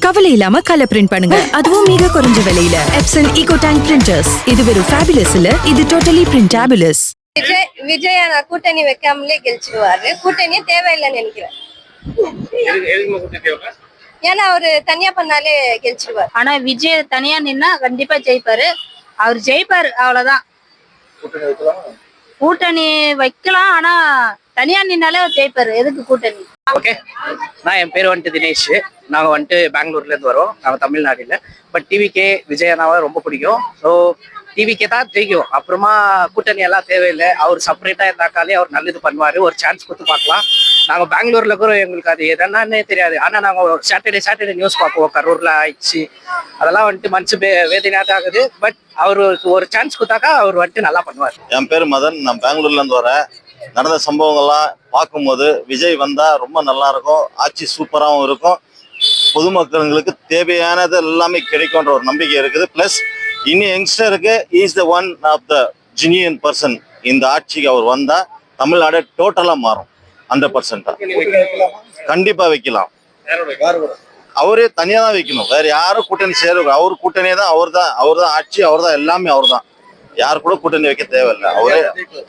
கவலை இல்லாம colour print பண்ணுங்க, அதுவும் மிக குறைஞ்ச விலையில. Epson eco tank printers. இது வெறும் ஃபேபுலஸ் இல்ல, இது டோட்டலி பிரிண்டபிளஸ். விஜய் கூட்டணி வைக்காமலே கெளிச்சிடுவாரு. கூட்டணியே தேவையில்லைன்னு நினைக்கிறேன். ஏன்னா அவரு தனியா பண்ணாலே கெளிச்சிடுவாரு. ஆனா விஜய் தனியா நின்னா கண்டிப்பா ஜெயிப்பாரு. அவர் ஜெயிப்பாரு, அவ்வளவுதான். கூட்டணி வைக்கலாம், ஆனா தனியா நின்னாலே அவர் ஜெயிப்பாரு. எதுக்கு கூட்டணி? ஓகே, நான் என் பேர் வந்துட்டு தினேஷ். நாங்கள் வந்துட்டு பெங்களூர்ல இருந்து வரோம். நாங்கள் தமிழ்நாட்டில். பட் டிவிகே விஜய் அண்ணாவை ரொம்ப பிடிக்கும். ஸோ டிவிகே தான் ஜெயிக்கும். அப்புறமா கூட்டணி எல்லாம் தேவையில்லை. அவர் செப்பரேட்டா இருந்தாக்காலே அவர் நல்லது பண்ணுவார். ஒரு சான்ஸ் கொடுத்து பார்க்கலாம். நாங்கள் பெங்களூர்ல கூட எங்களுக்கு அது என்னன்னே தெரியாது. ஆனால் நாங்கள் சாட்டர்டே நியூஸ் பார்ப்போம். கரூர்ல ஆயிடுச்சு, அதெல்லாம் வந்துட்டு மனசு வேதனையாக தான் ஆகுது. பட் அவர் ஒரு சான்ஸ் கொடுத்தாக்கா அவர் வந்துட்டு நல்லா பண்ணுவார். என் பேர் மதன், நான் பெங்களூர்ல இருந்து வரேன். நடந்த சம்பவங்கள்லாம் பார்க்கும்போது விஜய் வந்தா ரொம்ப நல்லா இருக்கும். ஆட்சி சூப்பராகவும் இருக்கும். பொதுமக்களுக்கு தேவையானது எல்லாமே கிடைக்கும்ன்ற ஒரு நம்பிக்கை இருக்குது. பிளஸ் இன்னும் யங்ஸ்டருக்கு is the one of the genuine person. இந்த ஆட்சிக்கு அவர் வந்தா தமிழ்நாடு டோட்டலா மாறும். 100% கண்டிப்பா வைக்கலாம். அவரே தனியா தான் வைக்கணும், வேற யாரும் கூட்டணி சேரும். அவர் கூட்டணியே தான், அவர் தான் ஆட்சி, அவர் தான் எல்லாமே. அவர் தான், யாரு கூட கூட்டணி வைக்க தேவையில்லை. அவரே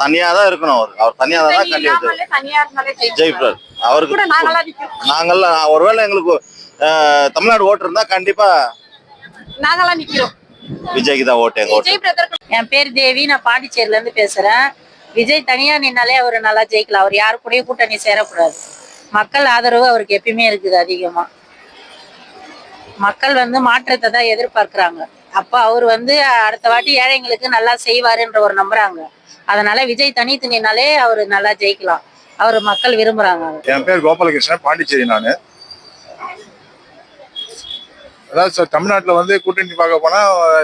தனியா தான் இருக்கணும். அவர் தனியா தான் கண்டிப்பா ஜெயிப்பார். அவருக்கு நாங்கெல்லாம் ஒருவேளை எங்களுக்கு தமிழ்நாடு ஓட்டு இருந்தா கண்டிப்பா நாங்கெல்லாம் நிக்கிறோம். விஜய்க்கு தான் ஓட்டு. எங்க ஓட்டு. என் பேர் தேவி, நான் பாண்டிச்சேரியில இருந்து பேசுறேன். விஜய் தனியா நின்னாலே அவர் நல்லா ஜெயிக்கலாம். அவர் யாரு கூடயும் கூட்டணி சேரக்கூடாது. மக்கள் ஆதரவு அவருக்கு எப்பயுமே இருக்குது அதிகமா. மக்கள் மாற்றத்தை தான் எதிர்பார்க்கிறாங்க. அப்ப அவர் அடுத்த வாட்டி ஏழைங்களுக்கு நல்லா செய்வாருன்ற ஒரு நம்புறாங்க. அதனால விஜய் தனித்து நின்னாலே அவரு நல்லா ஜெயிக்கலாம். அவரு மக்கள் விரும்புறாங்க. என் பேர் கோபாலகிருஷ்ணன், பாண்டிச்சேரி. நானு அதாவது தமிழ்நாட்டில் கூட்டணி பார்க்க போனா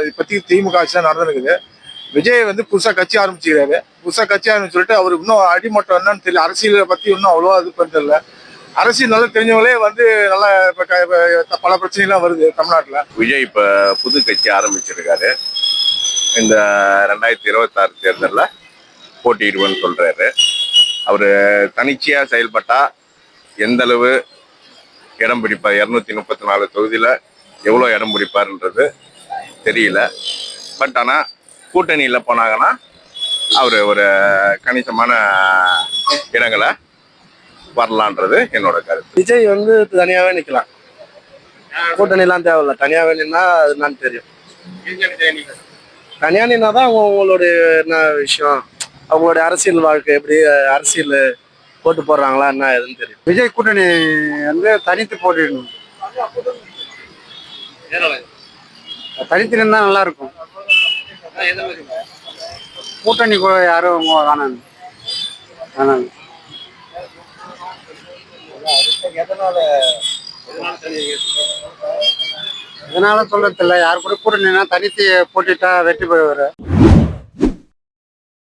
இப்பத்தி திமுக ஆட்சி தான் நடந்துருக்குது. விஜய் புதுசா கட்சி ஆரம்பிச்சுக்கிறாரு. புதுசா கட்சி ஆரம்பிச்சுட்டு அவர் இன்னும் அடிமட்டம் என்னன்னு தெரியல. அரசியலை பத்தி இன்னும் அவ்வளோவா இது பண்ணல. அரசியல் நல்லா தெரிஞ்சவங்களே நல்லா பல பிரச்சனைலாம் வருது தமிழ்நாட்டில். விஜய் இப்போ புது கட்சி ஆரம்பிச்சிருக்காரு. இந்த 2026 தேர்தலில் போட்டியிடுவேன்னு சொல்றாரு. அவர் தனிச்சையாக செயல்பட்டா எந்த அளவு இடம் பிடிப்பார், 234 தொகுதியில் எவ்வளோ இடம் பிடிப்பார்ன்றது தெரியல. பட் ஆனால் கூட்டணியில் போனாங்கன்னா அவர் ஒரு கணிசமான இடங்களை வரலான்றது என்னோட கருத்து. விஜய் தனியாவே நிக்கலாம். கூட்டணி எல்லாம் தேவையில்ல. தனியாவே நின்னா அது என்னன்னு தெரியும். தனியா நின்னாதான் அவங்களுடைய என்ன விஷயம், அவங்களுடைய அரசியல் வாழ்க்கை எப்படி, அரசியல் போட்டு போடுறாங்களா என்ன எதுன்னு தெரியும். விஜய் கூட்டணி தனித்து போட்டிடணும். தனித்து நின்னா நல்லா இருக்கும். கூட்டணி கூட யாரும் வேணாம். எதனால சொல்றது இல்லை. யாரு கூட கூட்டணினா தனித்து போட்டிட்டா வெற்றி பெறுவாரு.